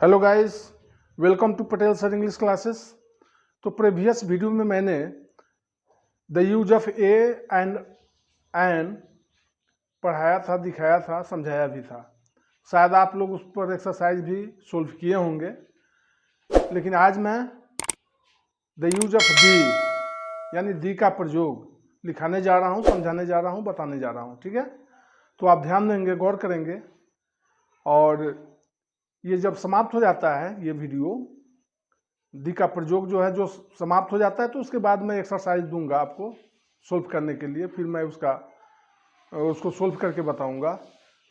Hello guys, welcome to Patel sir English classes. तो previous video में मैंने the use of a and an पढ़ाया था, दिखाया था, समझाया भी था। शायद आप लोग उस पर एक्सरसाइज भी सोल्व किए होंगे। लेकिन आज मैं द यूज ऑफ दी यानी दी का प्रयोग लिखाने जा रहा हूँ, समझाने जा रहा हूँ, बताने जा रहा हूँ। ठीक है, तो आप ध्यान देंगे, गौर करेंगे। और ये जब समाप्त हो जाता है ये वीडियो, दी का प्रयोग जो है जो समाप्त हो जाता है, तो उसके बाद मैं एक्सरसाइज दूंगा आपको सोल्व करने के लिए। फिर मैं उसको सोल्व करके बताऊंगा।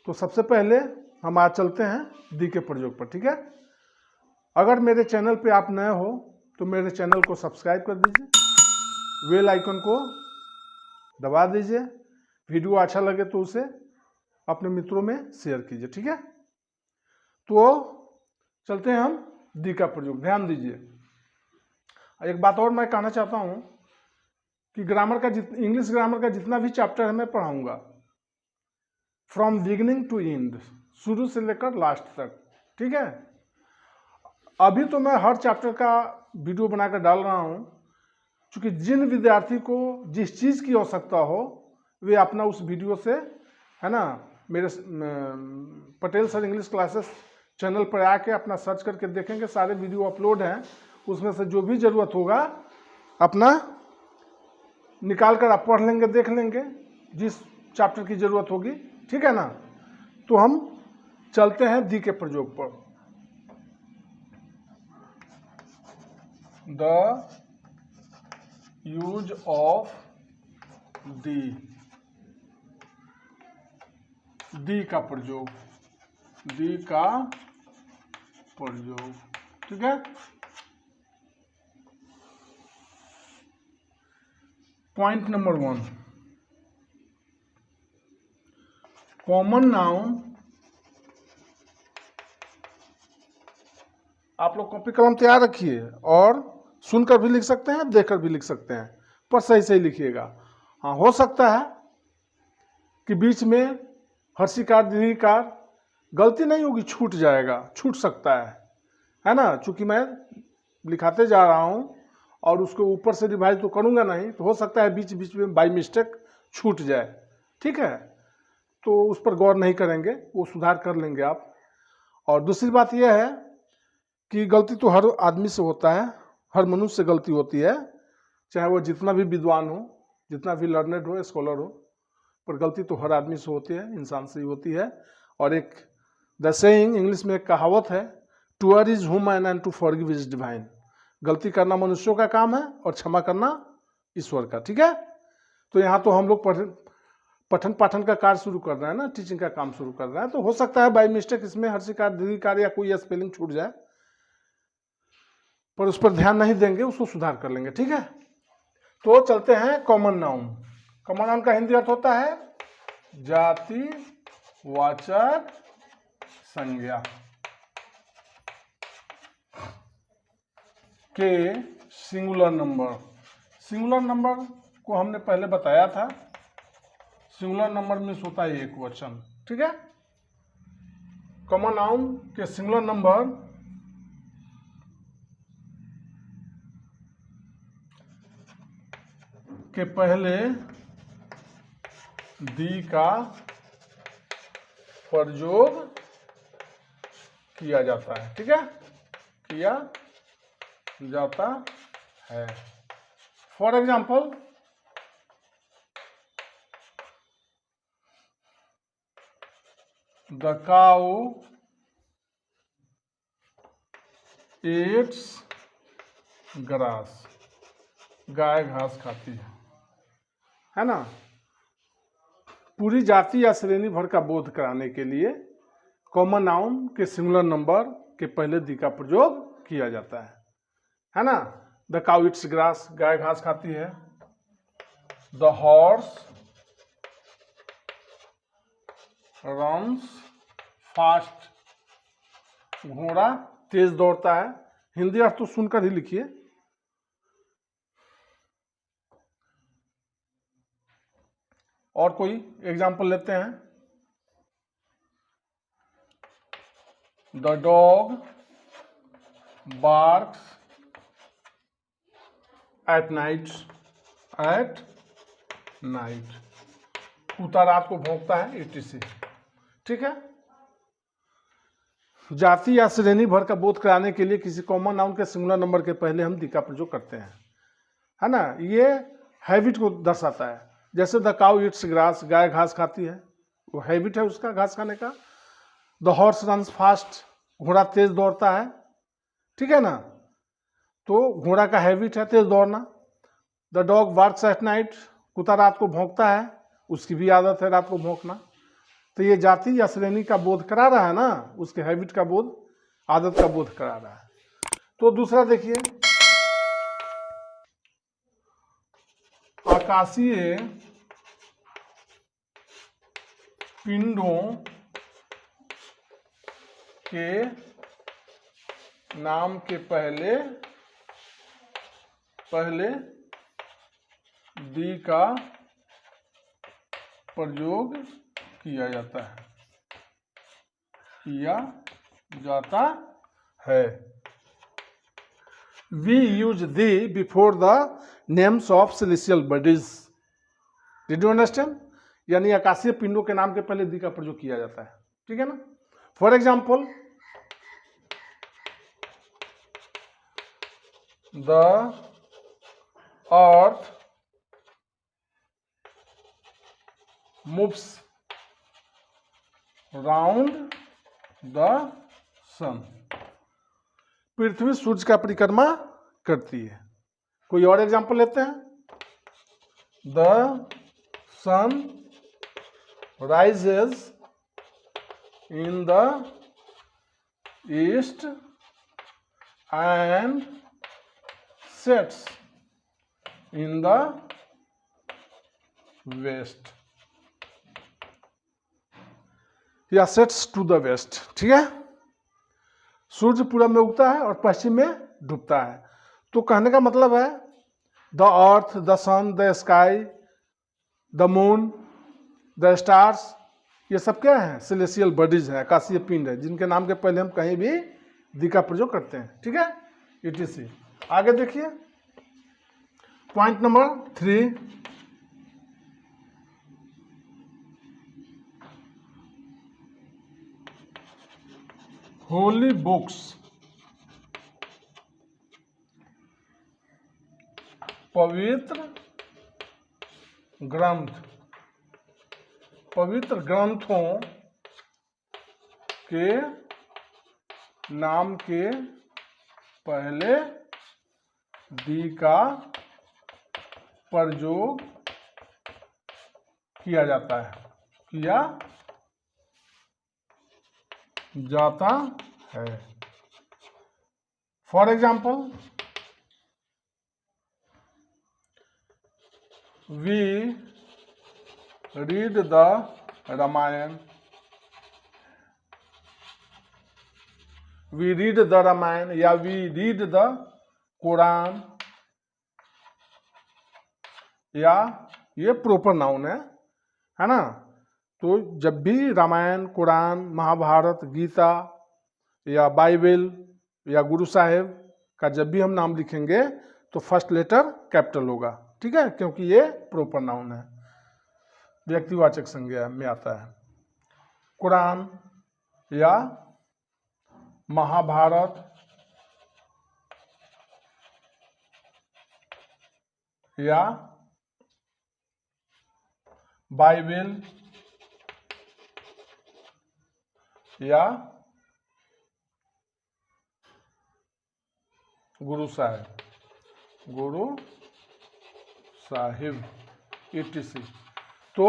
तो सबसे पहले हम आज चलते हैं दी के प्रयोग पर। ठीक है, अगर मेरे चैनल पे आप नए हो तो मेरे चैनल को सब्सक्राइब कर दीजिए, बेल आइकन को दबा दीजिए। वीडियो अच्छा लगे तो उसे अपने मित्रों में शेयर कीजिए। ठीक है, तो चलते हैं हम दी का प्रयोग। ध्यान दीजिए, एक बात और मैं कहना चाहता हूं कि इंग्लिश ग्रामर का जितना भी चैप्टर है मैं पढ़ाऊंगा फ्रॉम बिगिनिंग टू एंड, शुरू से लेकर लास्ट तक। ठीक है, अभी तो मैं हर चैप्टर का वीडियो बनाकर डाल रहा हूं, क्योंकि जिन विद्यार्थी को जिस चीज़ की आवश्यकता हो वे अपना उस वीडियो से, है ना, मेरे Patel sir English classes channel पर आके अपना सर्च करके देखेंगे। सारे वीडियो अपलोड हैं, उसमें से जो भी ज़रूरत होगा अपना निकाल कर आप पढ़ लेंगे, देख लेंगे, जिस चैप्टर की ज़रूरत होगी। ठीक है ना, तो हम चलते हैं दी के प्रयोग पर। द यूज ऑफ दी का प्रयोग, दी का प्रयोग। ठीक है, पॉइंट नंबर 1, कॉमन नाउन। आप लोग कॉपी कलम तैयार रखिए और सुनकर भी लिख सकते हैं, देखकर भी लिख सकते हैं, पर सही सही लिखिएगा। हाँ, हो सकता है कि बीच में हर्षिकार दीर्घिकार गलती नहीं होगी, छूट जाएगा, छूट सकता है ना। चूंकि मैं लिखाते जा रहा हूं और उसको ऊपर से रिवाइज तो करूंगा नहीं, तो हो सकता है बीच बीच में बाई मिस्टेक छूट जाए। ठीक है, तो उस पर गौर नहीं करेंगे, वो सुधार कर लेंगे आप। और दूसरी बात यह है कि गलती तो हर आदमी से होता है, हर मनुष्य से गलती होती है, चाहे वो जितना भी विद्वान हो, जितना भी लर्नेड हो, स्कॉलर हो, पर गलती तो हर आदमी से होती है, इंसान से ही होती है। और एक द सेइंग, इंग्लिश में एक कहावत है, to err is human and to forgive is divine. गलती करना मनुष्यों का काम है और क्षमा करना ईश्वर का। ठीक है, तो यहाँ तो हम लोग पठन पाठन का कार्य शुरू कर रहे हैं ना, टीचिंग का काम शुरू कर रहे हैं, तो हो सकता है बाई मिस्टेक इसमें हर्षिकार दीर्घिकार या कोई स्पेलिंग छूट जाए, पर उस पर ध्यान नहीं देंगे, उसको सुधार कर लेंगे। ठीक है, तो चलते हैं कॉमन नाउन। कॉमन नाउन का हिंदी अर्थ होता है जाति वाचक संज्ञा के सिंगुलर नंबर। सिंगुलर नंबर को हमने पहले बताया था, सिंगुलर नंबर मीन्स होता है एक वचन। ठीक है, कॉमन नाउन के सिंगुलर नंबर के पहले दी का प्रयोग किया जाता है। ठीक है, किया जाता है। For example, the cow eats grass, गाय घास खाती है ना। पूरी जाति या श्रेणी भर का बोध कराने के लिए कॉमन नाउन के सिंगुलर नंबर के पहले दी का प्रयोग किया जाता है ना। द काउ इट्स ग्रास, गाय घास खाती है। द हॉर्स रन्स फास्ट, घोड़ा तेज दौड़ता है। हिंदी अर्थ तो सुनकर ही लिखिए। और कोई एग्जाम्पल लेते हैं। The dog barks at night, at night, कुत्ता रात को भौंकता है, etc. ठीक है। जाति या श्रेणी भर का बोध कराने के लिए किसी कॉमन नाउन के सिंगुलर नंबर के पहले हम दी का प्रयोग करते हैं, है ना। ये हैबिट को दर्शाता है। जैसे द काउ ईट्स ग्रास, गाय घास खाती है, वो हैबिट है उसका घास खाने का। द हॉर्स रन्स फास्ट, घोड़ा तेज दौड़ता है, ठीक है ना, तो घोड़ा का हैबिट है तेज दौड़ना। The dog barks at night, कुत्ता रात को भौंकता है, उसकी भी आदत है रात को भौंकना। तो ये जाति या श्रेणी का बोध करा रहा है ना, उसके हैबिट का बोध, आदत का बोध करा रहा है। तो दूसरा देखिए, आकाशीय पिंडों के नाम के पहले दी का प्रयोग किया जाता है। We use the before the names of celestial bodies. Did you understand? यानी आकाशीय पिंडों के नाम के पहले दी का प्रयोग किया जाता है, ठीक है ना। For example, the earth moves round the sun, पृथ्वी सूर्य का परिक्रमा करती है। कोई और एग्जाम्पल लेते हैं, the sun rises in the east and sets in the west, या सेट्स टू द वेस्ट, ठीक है। सूर्य पूरब में उगता है और पश्चिम में डूबता है। तो कहने का मतलब है the earth, the sun, the sky, the moon, the stars, ये सब क्या है, सेलेस्टियल बॉडीज है, आकाशीय पिंड है, जिनके नाम के पहले हम कहीं भी दी का प्रयोग करते हैं, ठीक है। etc. आगे देखिए, पॉइंट नंबर 3, होली बुक्स, पवित्र ग्रंथ, पवित्र ग्रंथों के नाम के पहले दी का प्रयोग किया जाता है। For example, we read the Ramayana, we read the Ramayana, या वी रीड द कुरान, या ये प्रॉपर नाउन है ना। तो जब भी रामायण, कुरान, महाभारत, गीता या बाइबल या गुरु साहेब का जब भी हम नाम लिखेंगे तो फर्स्ट लेटर कैपिटल होगा, ठीक है, क्योंकि ये प्रॉपर नाउन है, व्यक्तिवाचक संज्ञा में आता है। कुरान या महाभारत या बाइबल या गुरु साहिब etc. तो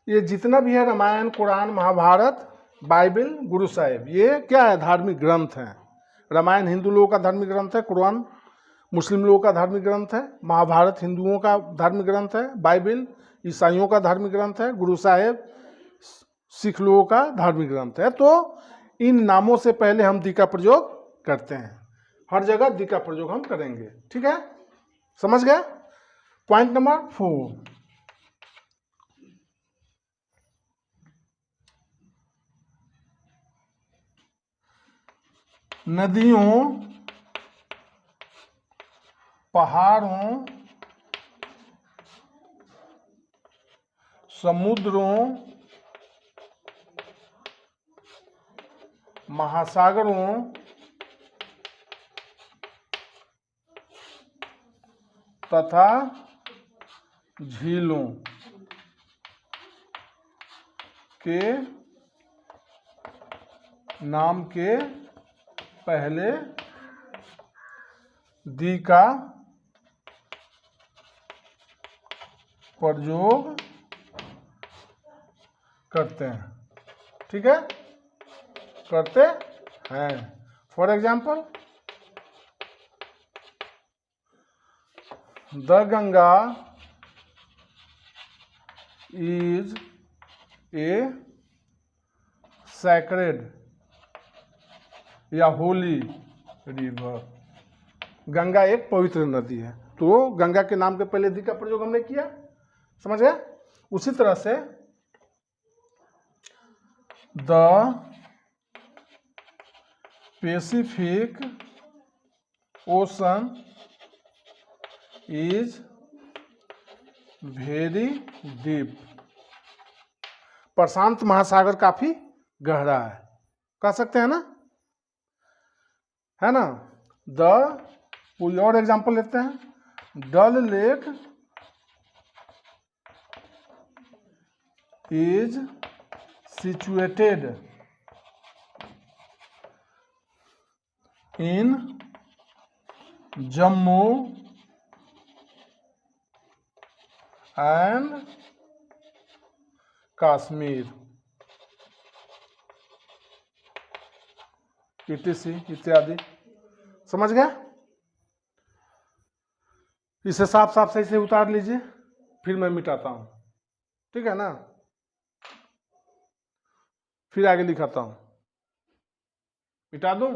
ये जितना भी है रामायण, कुरान, महाभारत, बाइबल, गुरु साहिब, ये क्या है, धार्मिक ग्रंथ हैं। रामायण हिंदू लोगों का धार्मिक ग्रंथ है, कुरान मुस्लिम लोगों का धार्मिक ग्रंथ है, महाभारत हिंदुओं का धार्मिक ग्रंथ है, बाइबल ईसाइयों का धार्मिक ग्रंथ है, गुरु साहिब सिख लोगों का धार्मिक ग्रंथ है। तो इन नामों से पहले हम दी का प्रयोग करते हैं, हर जगह दी का प्रयोग हम करेंगे, ठीक है, समझ गए। पॉइंट नंबर 4, नदियों, पहाड़ों, समुद्रों, महासागरों, तथा झीलों के नाम के पहले दी का प्रयोग करते हैं। ठीक है, करते हैं। For example, the Ganga is a sacred या होली रिवर। गंगा एक पवित्र नदी है, तो गंगा के नाम के पहले दी का प्रयोग हमने किया, समझ गए। उसी तरह से the Pacific ocean is very deep. प्रशांत महासागर काफी गहरा है, कह सकते हैं ना, है ना। कोई और एग्जांपल लेते हैं। Dal lake is situated in Jammu and Kashmir, etc इत्यादि। समझ गया। इसे साफ साफ सही से उतार लीजिए, फिर मैं मिटाता हूं, ठीक है ना। फिर आगे लिखाता हूं, मिटा दूं।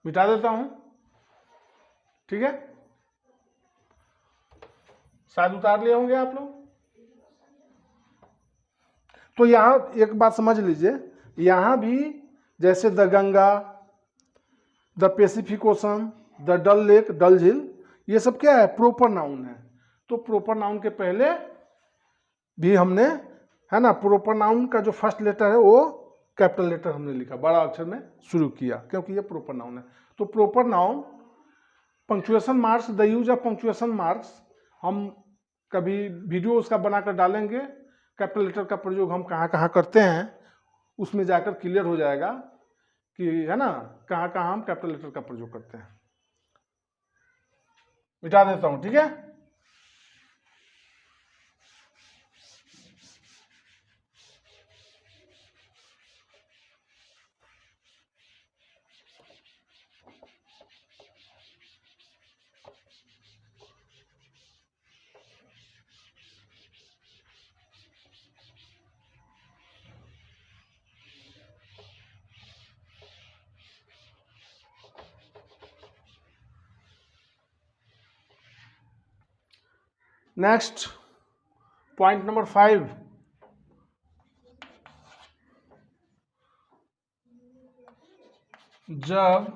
मिटा देता हूं, ठीक है। शायद उतार लिए होंगे आप लोग। तो यहां एक बात समझ लीजिए, यहां भी जैसे the Ganga, the Pacific ocean, the Dal lake, Dal झील, ये सब क्या है, प्रॉपर नाउन है। तो प्रॉपर नाउन के पहले भी हमने, है ना, प्रॉपर नाउन का जो फर्स्ट लेटर है वो कैपिटल लेटर हमने लिखा, बड़ा अक्षर में शुरू किया, क्योंकि ये प्रॉपर नाउन है। तो proper noun, punctuation marks, the use of punctuation marks हम कभी वीडियो उसका बनाकर डालेंगे। कैपिटल लेटर का प्रयोग हम कहाँ कहाँ करते हैं, उसमें जाकर क्लियर हो जाएगा कि, है ना, कहाँ कहाँ हम कैपिटल लेटर का प्रयोग करते हैं। मिटा देता हूं, ठीक है। नेक्स्ट पॉइंट नंबर 5, जब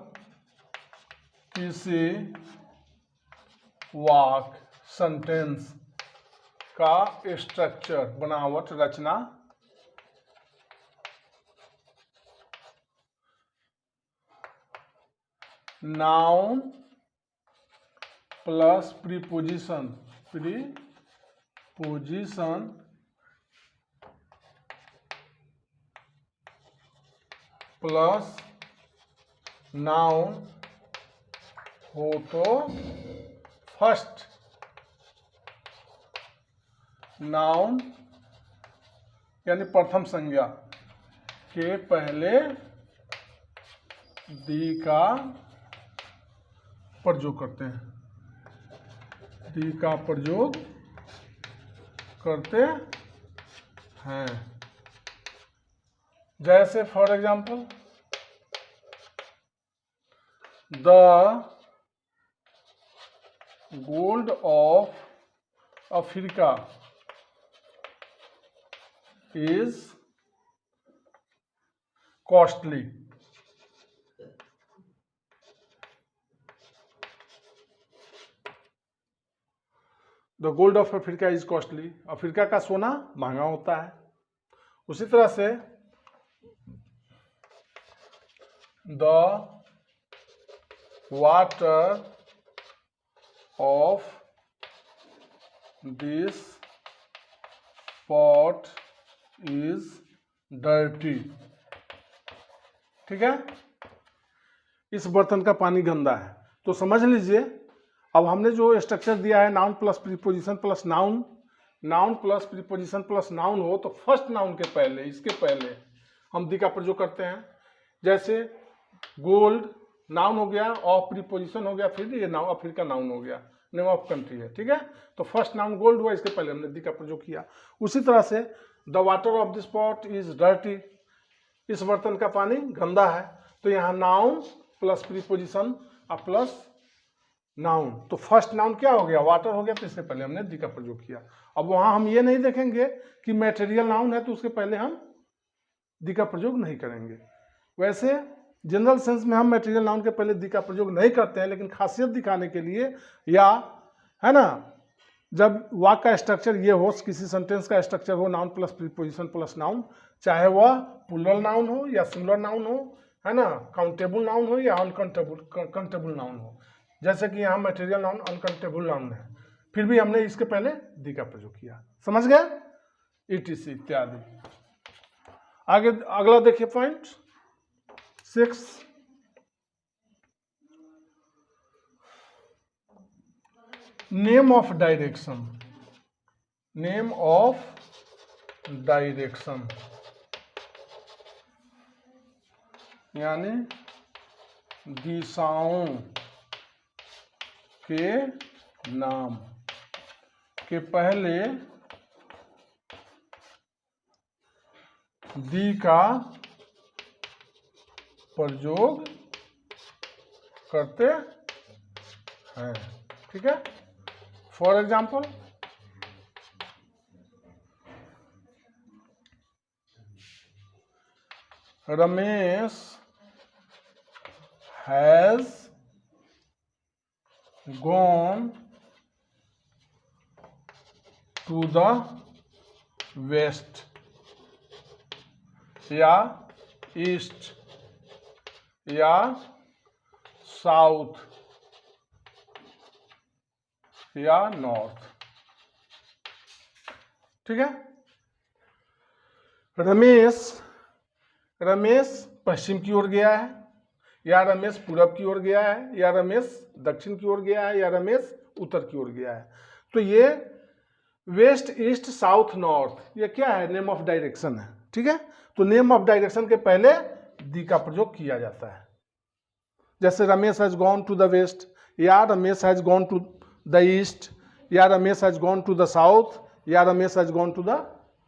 किसी वाक्य, सेंटेंस का स्ट्रक्चर, बनावट, रचना noun plus preposition plus noun हो तो फर्स्ट नाउन यानी प्रथम संज्ञा के पहले दी का प्रयोग करते हैं, दी का प्रयोग करते हैं। जैसे for example, the gold of Africa is costly. The gold of Africa is costly, Africa का सोना महंगा होता है। उसी तरह से the water of this pot is dirty. ठीक है, इस बर्तन का पानी गंदा है। तो समझ लीजिए, अब हमने जो स्ट्रक्चर दिया है noun plus preposition plus noun, noun plus preposition plus noun हो तो फर्स्ट नाउन के पहले, इसके पहले हम दी का प्रयोग करते हैं। जैसे गोल्ड नाउन हो गया, ऑफ प्रीपोजिशन हो गया, फिर ये नाउन अफ्रीका नाउन हो गया, नेम ऑफ कंट्री है। ठीक है, तो फर्स्ट नाउन गोल्ड हुआ, इसके पहले हमने दी का प्रयोग किया। उसी तरह से the water of this pot is dirty, इस बर्तन का पानी गंदा है। तो यहाँ नाउन प्लस प्रीपोजिशन और प्लस नाउन, तो फर्स्ट नाउन क्या हो गया, वाटर हो गया, तो इससे पहले हमने दी का प्रयोग किया। अब वहां हम ये नहीं देखेंगे कि मैटेरियल नाउन है तो उसके पहले हम दी का प्रयोग नहीं करेंगे। वैसे जनरल सेंस में हम मैटेरियल नाउन के पहले दी का प्रयोग नहीं करते हैं, लेकिन खासियत दिखाने के लिए, या है ना, जब वाक्य का स्ट्रक्चर ये हो, किसी सेंटेंस का स्ट्रक्चर हो noun plus preposition plus noun, चाहे वह प्लूरल नाउन हो या सिंगुलर नाउन हो, है ना, काउंटेबल नाउन हो या अनकाउंटेबल नाउन हो। जैसे कि यहाँ मटेरियल नाउन अनकाउंटेबल नाउन है, फिर भी हमने इसके पहले दी का प्रयोग किया। समझ गए, ETC इत्यादि। आगे अगला देखिए point 6, name of direction. Name of direction यानी दिशाओं के नाम के पहले दी का प्रयोग करते हैं। ठीक है, for example Ramesh has gone to the west या ईस्ट या साउथ या नॉर्थ। ठीक है, रमेश पश्चिम की ओर गया है, या रमेश पूरब की ओर गया है, या रमेश दक्षिण की ओर गया है, या रमेश उत्तर की ओर गया है। तो ये वेस्ट ईस्ट साउथ नॉर्थ ये क्या है, नेम ऑफ डायरेक्शन है। ठीक है, तो नेम ऑफ डायरेक्शन के पहले दी का प्रयोग किया जाता है। जैसे Ramesh has gone to the west, या Ramesh has gone to the east, या Ramesh has gone to the south, या Ramesh has gone to the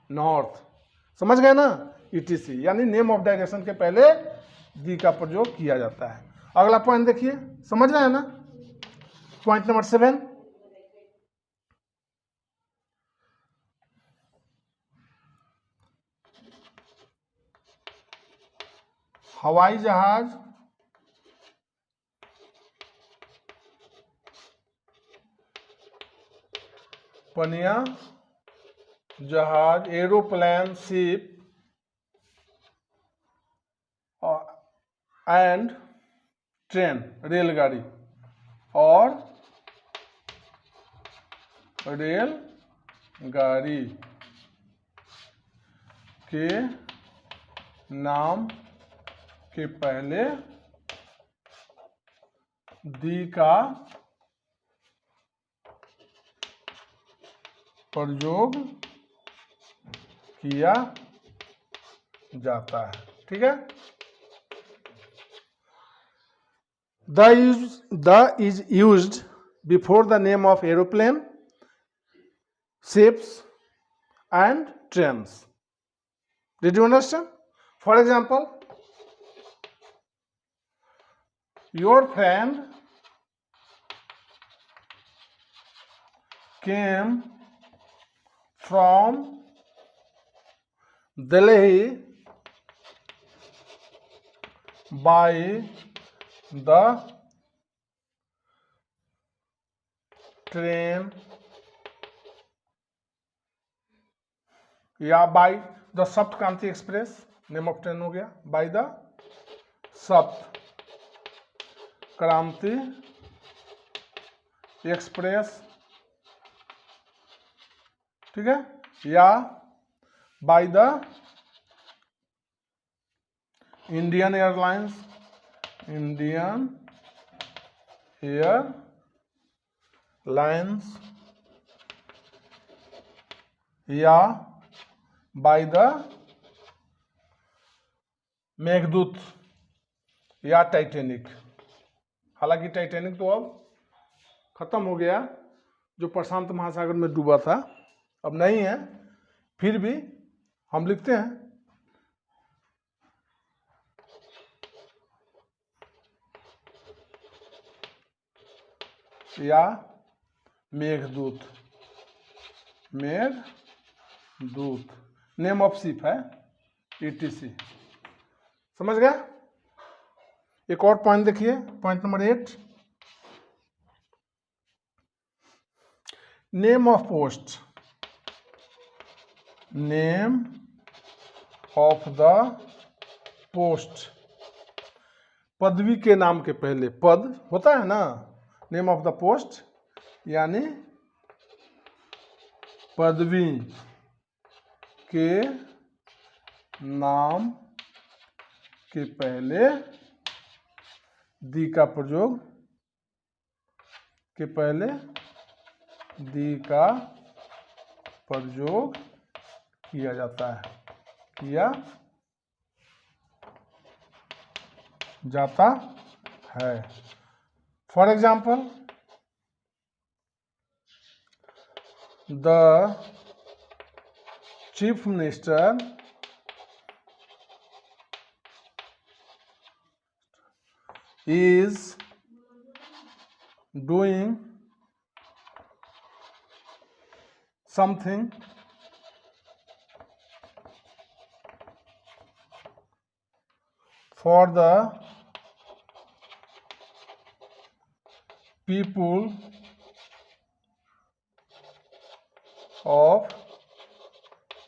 north. समझ गए ना, ETC यानी नेम ऑफ डायरेक्शन के पहले दी का प्रयोग किया जाता है। अगला पॉइंट देखिए, समझ रहे हैं ना, पॉइंट नंबर 7, हवाई जहाज पनिया जहाज एरोप्लेन शिप एंड ट्रेन रेलगाड़ी और रेलगाड़ी के नाम के पहले दी का प्रयोग किया जाता है। ठीक है, the is used before the name of aeroplane ships and trains. Did you understand? For example, your friend came from Delhi by the train या बाय द सप्त क्रांति एक्सप्रेस, नेम ऑफ ट्रेन हो गया, बाय द सप्त क्रांति express, ठीक है, या by the Indian airlines, Indian airlines, या बाय द मेघदूत या टाइटैनिक। हालांकि टाइटैनिक तो अब खत्म हो गया, जो प्रशांत महासागर में डूबा था, अब नहीं है, फिर भी हम लिखते हैं या Meghdoot, Meghdoot, name of ship है, ETC। समझ गया? एक और पॉइंट देखिए, point number 8, name of post, name of the post, पदवी के नाम के पहले पद होता है ना, नेम ऑफ द पोस्ट यानी पदवी के नाम के पहले दी का प्रयोग, के पहले दी का प्रयोग किया जाता है, किया जाता है। For example, the chief minister is doing something for the people of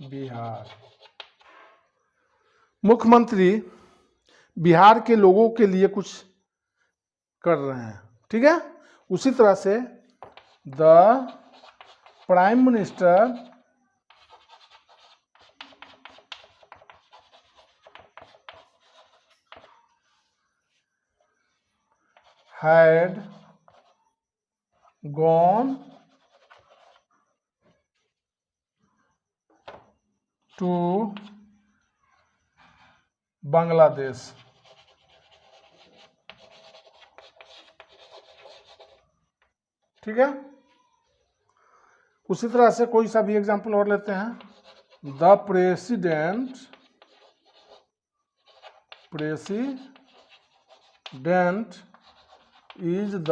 Bihar. मुख्यमंत्री बिहार के लोगों के लिए कुछ कर रहे हैं, ठीक है। उसी तरह से the prime minister had gone to Bangladesh, ठीक है। उसी तरह से कोई सा भी एग्जाम्पल और लेते हैं। The president is the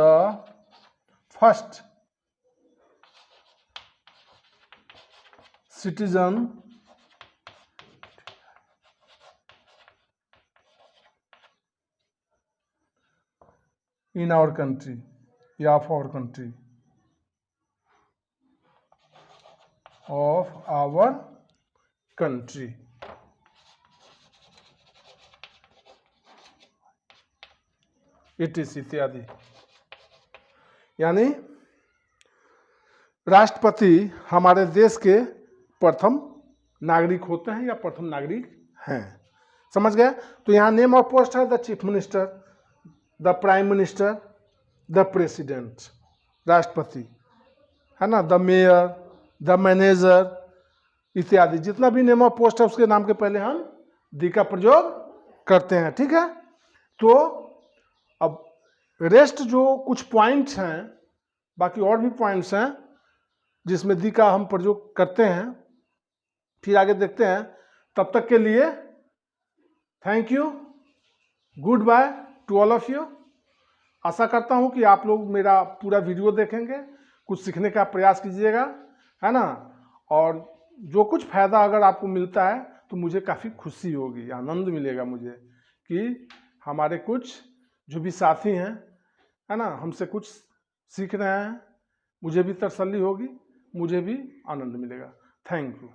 first citizen in our country या of our country, of our country. ETC इत्यादि। यानी राष्ट्रपति हमारे देश के प्रथम नागरिक होते हैं या प्रथम नागरिक हैं। समझ गए? तो यहाँ नेम ऑफ पोस्ट है the chief minister, the prime minister, the president, राष्ट्रपति है ना, द मेयर, द मैनेजर इत्यादि। जितना भी नेम ऑफ पोस्ट है उसके नाम के पहले हम दी का प्रयोग करते हैं, ठीक है। तो अब रेस्ट जो कुछ पॉइंट्स हैं, बाकी और भी पॉइंट्स हैं जिसमें दी का हम प्रयोग करते हैं, फिर आगे देखते हैं। तब तक के लिए thank you, goodbye to all of you. आशा करता हूं कि आप लोग मेरा पूरा वीडियो देखेंगे, कुछ सीखने का प्रयास कीजिएगा, है ना। और जो कुछ फ़ायदा अगर आपको मिलता है तो मुझे काफ़ी खुशी होगी, आनंद मिलेगा मुझे कि हमारे कुछ जो भी साथी हैं, है ना, हमसे कुछ सीख रहे हैं, मुझे भी तसल्ली होगी, मुझे भी आनंद मिलेगा। Thank you.